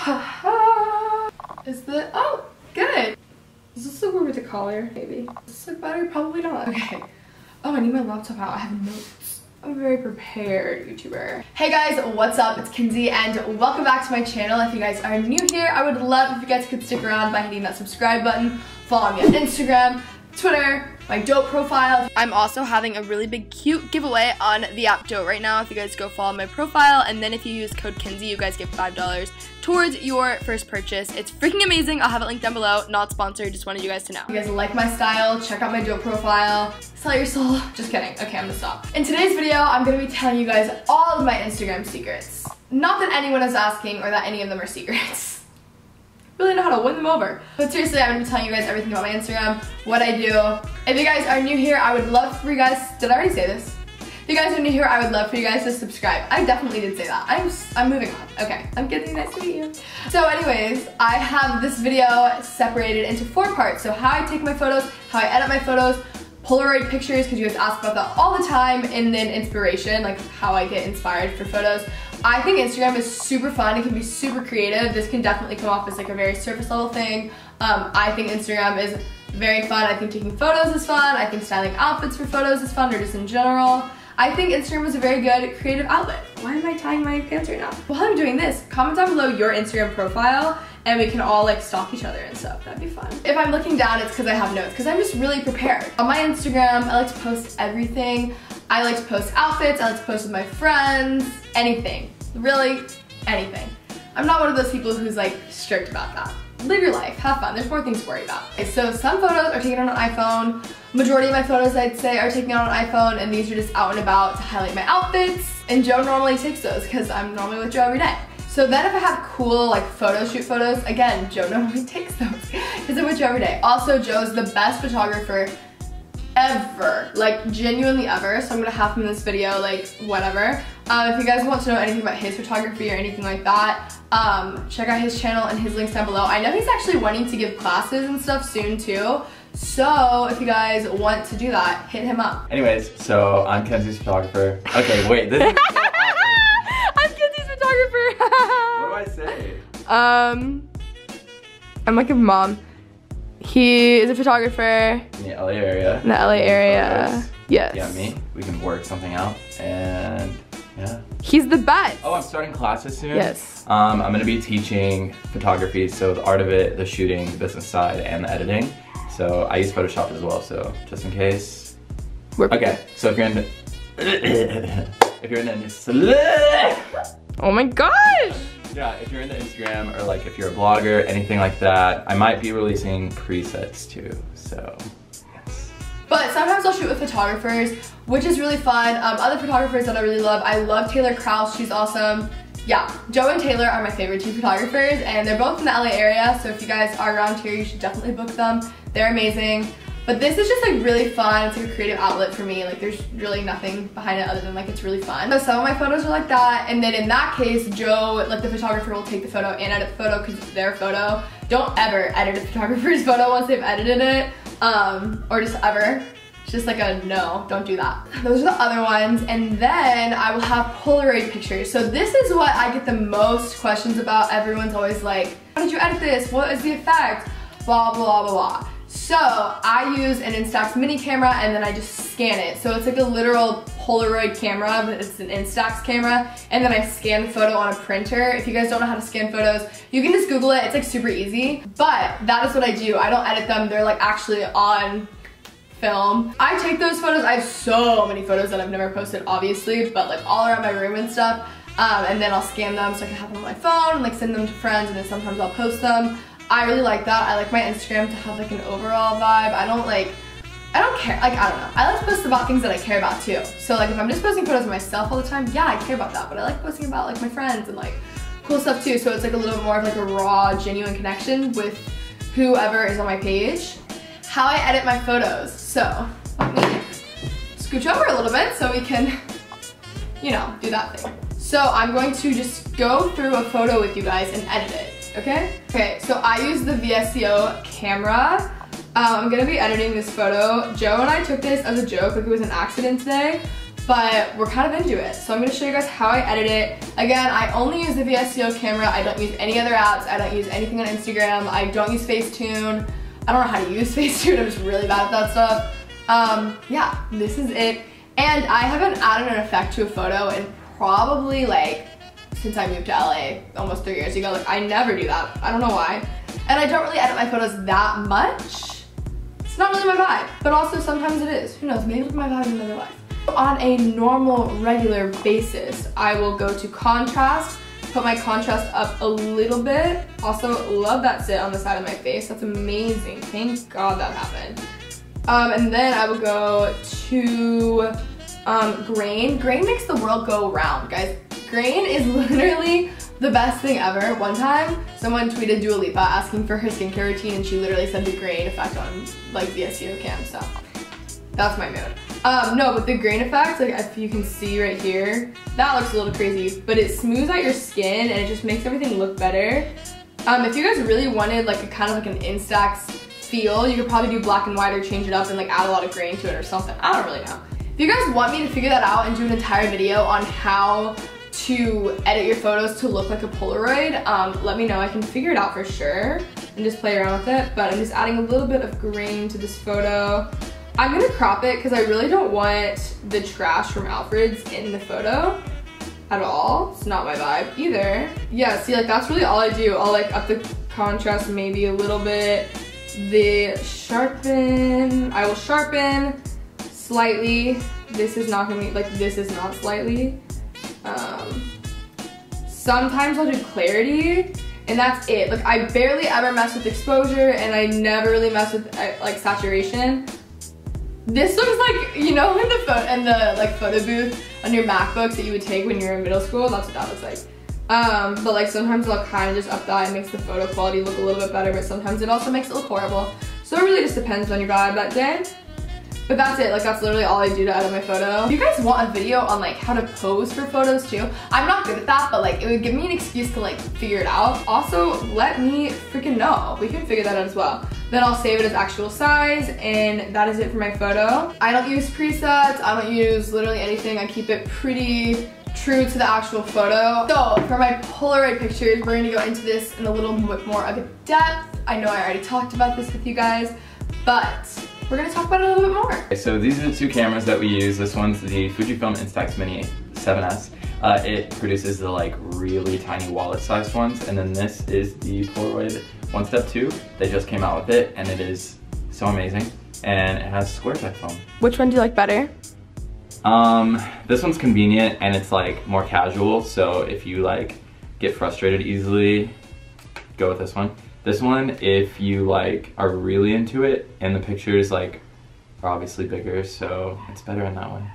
Is the, oh, good. Does this look over the collar? Maybe. Does this look better? Probably not. Okay. Oh, I need my laptop out. I have notes. I'm a very prepared YouTuber. Hey guys, what's up? It's Kenzie and welcome back to my channel. If you guys are new here, I would love if you guys could stick around by hitting that subscribe button. Follow me on Instagram, Twitter, my Dope profile. I'm also having a really big cute giveaway on the app Dope right now if you guys go follow my profile, and then if you use code Kenzie you guys get $5 towards your first purchase. It's freaking amazing. I'll have it linked down below. Not sponsored, just wanted you guys to know. If you guys like my style, check out my Dope profile. Sell your soul. Just kidding. Okay, I'm gonna stop. In today's video, I'm gonna be telling you guys all of my Instagram secrets. Not that anyone is asking or that any of them are secrets. Really know how to win them over. But seriously, I'm gonna be telling you guys everything about my Instagram, what I do. If you guys are new here, I would love for you guys, did I already say this? If you guys are new here, I would love for you guys to subscribe. I definitely did say that. I'm moving on. Okay, I'm getting nice to meet you. So anyways, I have this video separated into 4 parts. So how I take my photos, how I edit my photos, Polaroid pictures, because you guys ask about that all the time, and then inspiration, like how I get inspired for photos. I think Instagram is super fun. It can be super creative. This can definitely come off as like a very surface level thing. I think Instagram is very fun. I think taking photos is fun. I think styling outfits for photos is fun, or just in general. I think Instagram is a very good creative outlet. Why am I tying my pants right now? While I'm doing this, comment down below your Instagram profile and we can all like stalk each other and stuff. That'd be fun. If I'm looking down, it's because I have notes, because I'm just really prepared. On my Instagram, I like to post everything. I like to post outfits, I like to post with my friends, anything. Really, anything. I'm not one of those people who's like strict about that. Live your life, have fun, there's more things to worry about. Okay, so some photos are taken on an iPhone. Majority of my photos, I'd say, are taken on an iPhone, and these are just out and about to highlight my outfits. And Joe normally takes those because I'm normally with Joe every day. So then if I have cool like photo shoot photos, again, Joe normally takes those because I'm with Joe every day. Also, Joe's the best photographer ever, like genuinely ever, so I'm gonna have him in this video, like whatever. If you guys want to know anything about his photography or anything like that, check out his channel and his links down below. I know he's actually wanting to give classes and stuff soon too, so if you guys want to do that, hit him up. Anyways, so I'm Kenzie's photographer. Okay, wait, this is so I'm Kenzie's photographer. What do I say? I'm like a mom. He is a photographer. In the LA area. In the LA area. Yes. Yeah, me. We can work something out, and yeah. He's the best. Oh, I'm starting classes soon. Yes. I'm gonna be teaching photography, so the art of it, the shooting, the business side, and the editing. So I use Photoshop as well, so just in case. Okay, so if you're into oh my gosh! Yeah, if you're into Instagram or like if you're a blogger, anything like that, I might be releasing presets too, so yes. But sometimes I'll shoot with photographers, which is really fun. Other photographers that I really love, I love Taylor Kraus, she's awesome. Yeah, Joe and Taylor are my favorite 2 photographers, and they're both in the LA area, so if you guys are around here, you should definitely book them. They're amazing. But this is just like really fun. It's like a creative outlet for me. Like there's really nothing behind it other than like it's really fun. So some of my photos are like that, and then in that case, Joe, like the photographer, will take the photo and edit the photo because it's their photo. Don't ever edit a photographer's photo once they've edited it, or just ever. It's just like a no, don't do that. Those are the other ones, and then I will have Polaroid pictures. So this is what I get the most questions about. Everyone's always like, how did you edit this? What is the effect? Blah, blah, blah, blah. So I use an Instax mini camera and then I just scan it. So it's like a literal Polaroid camera, but it's an Instax camera. And then I scan the photo on a printer. If you guys don't know how to scan photos, you can just Google it. It's like super easy. But that is what I do. I don't edit them. They're like actually on film. I take those photos. I have so many photos that I've never posted, obviously, but like all around my room and stuff. And then I'll scan them so I can have them on my phone and like send them to friends, and then sometimes I'll post them. I really like that. I like my Instagram to have like an overall vibe. I don't care, like I don't know. I like to post about things that I care about too. So like if I'm just posting photos of myself all the time, yeah, I care about that, but I like posting about like my friends and like cool stuff too. So it's like a little more of like a raw, genuine connection with whoever is on my page. How I edit my photos. So let me scooch over a little bit so we can, you know, do that thing. So I'm going to just go through a photo with you guys and edit it. Okay? Okay, so I use the VSCO camera. I'm gonna be editing this photo. Joe and I took this as a joke, like it was an accident today, but we're kind of into it. So I'm gonna show you guys how I edit it. Again, I only use the VSCO camera. I don't use any other apps. I don't use anything on Instagram. I don't use Facetune. I don't know how to use Facetune. I'm just really bad at that stuff. Yeah, this is it. And I haven't added an effect to a photo in probably like since I moved to LA almost 3 years ago. Like I never do that. I don't know why. And I don't really edit my photos that much. It's not really my vibe, but also sometimes it is. Who knows, maybe it's my vibe in another life. On a normal, regular basis, I will go to contrast, put my contrast up a little bit. Also, love that sit on the side of my face. That's amazing. Thank God that happened. And then I will go to grain. Grain makes the world go round, guys. Grain is literally the best thing ever. One time, someone tweeted Dua Lipa asking for her skincare routine, and she literally said the grain effect on like the SEO cam, so that's my mood. No, but the grain effect, like if you can see right here, that looks a little crazy, but it smooths out your skin and it just makes everything look better. If you guys really wanted like a kind of like an Instax feel, you could probably do black and white or change it up and like add a lot of grain to it or something. I don't really know. If you guys want me to figure that out and do an entire video on how to edit your photos to look like a Polaroid, let me know. I can figure it out for sure and just play around with it, but I'm just adding a little bit of grain to this photo. I'm gonna crop it because I really don't want the trash from Alfred's in the photo at all. It's not my vibe either. Yeah, see, like that's really all I do. I'll like up the contrast maybe a little bit. The sharpen, I will sharpen slightly. This is not gonna be, like this is not slightly. Sometimes I'll do clarity and that's it. Like I barely ever mess with exposure and I never really mess with like saturation. This looks like, you know, in the like photo booth on your MacBooks that you would take when you're in middle school. That's what that looks like. But like sometimes I'll kind of just up that. It makes the photo quality look a little bit better, but sometimes it also makes it look horrible. So it really just depends on your vibe that day. But that's it, like that's literally all I do to edit my photo. If you guys want a video on like how to pose for photos too, I'm not good at that, but like it would give me an excuse to like figure it out. Also, let me freaking know. We can figure that out as well. Then I'll save it as actual size, and that is it for my photo. I don't use presets, I don't use literally anything. I keep it pretty true to the actual photo. So for my Polaroid pictures, we're gonna go into this in a little bit more of a depth. I know I already talked about this with you guys, but we're gonna talk about it a little bit more. Okay, so these are the two cameras that we use. This one's the Fujifilm Instax Mini 7S. It produces the like really tiny wallet-sized ones, and then this is the Polaroid One Step 2. They just came out with it, and it is so amazing. And it has square type foam. Which one do you like better? This one's convenient and it's like more casual. So if you like get frustrated easily, go with this one. This one, if you like are really into it, and the pictures like are obviously bigger, so it's better in that one.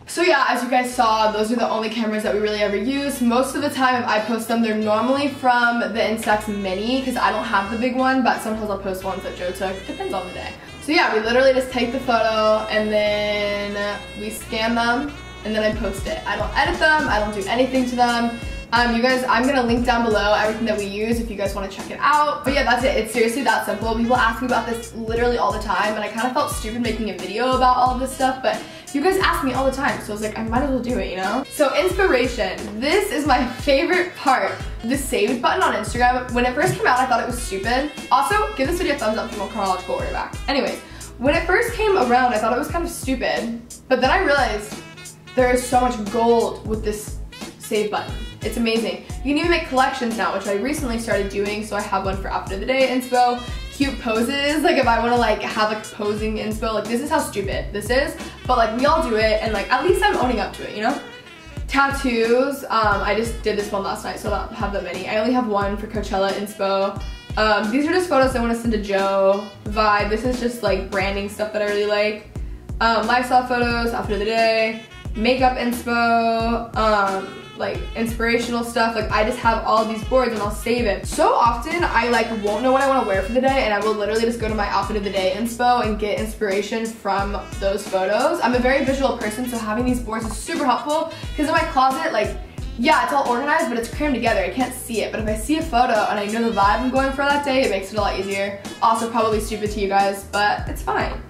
So yeah, as you guys saw, those are the only cameras that we really ever use. Most of the time if I post them, they're normally from the Instax Mini because I don't have the big one, but sometimes I'll post ones that Joe took. Depends on the day. So yeah, we literally just take the photo and then we scan them and then I post it. I don't edit them, I don't do anything to them. You guys, I'm gonna link down below everything that we use if you guys wanna check it out. But yeah, that's it. It's seriously that simple. People ask me about this literally all the time, and I kind of felt stupid making a video about all of this stuff, but you guys ask me all the time, so I was like, I might as well do it, you know? So inspiration. This is my favorite part. The saved button on Instagram, when it first came out, I thought it was stupid. Also, give this video a thumbs up from a chronological order back. Anyways, when it first came around, I thought it was kind of stupid, but then I realized there is so much gold with this save button. It's amazing. You can even make collections now, which I recently started doing, so I have one for outfit of the day inspo, cute poses, like if I want to like have like posing inspo, like this is how stupid this is, but like we all do it, and like at least I'm owning up to it, you know? Tattoos, I just did this one last night, so I don't have that many. I only have one for Coachella inspo. These are just photos I want to send to Joe. Vibe, this is just like branding stuff that I really like. Lifestyle photos, outfit of the day, makeup inspo, like inspirational stuff. Like I just have all of these boards and I'll save it. So often I like won't know what I want to wear for the day, and I will literally just go to my outfit of the day inspo and get inspiration from those photos. I'm a very visual person, so having these boards is super helpful because in my closet, like, yeah, it's all organized, but it's crammed together. I can't see it, but if I see a photo and I know the vibe I'm going for that day, it makes it a lot easier. Also probably stupid to you guys, but it's fine.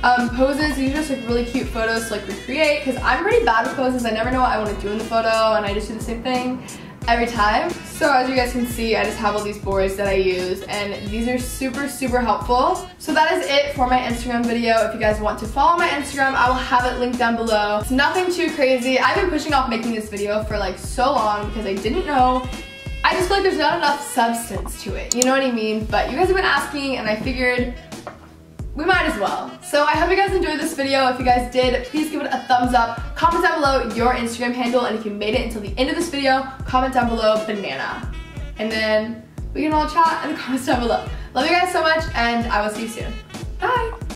Poses, these are just like really cute photos to like recreate, because I'm pretty bad with poses. I never know what I want to do in the photo, and I just do the same thing every time. So as you guys can see, I just have all these boards that I use, and these are super helpful. So that is it for my Instagram video. If you guys want to follow my Instagram, I will have it linked down below. It's nothing too crazy. I've been pushing off making this video for like so long because I didn't know. I just feel like there's not enough substance to it, you know what I mean? But you guys have been asking, and I figured we might as well. So I hope you guys enjoyed this video. If you guys did, please give it a thumbs up. Comment down below your Instagram handle, and if you made it until the end of this video, comment down below banana. And then we can all chat in the comments down below. Love you guys so much, and I will see you soon. Bye!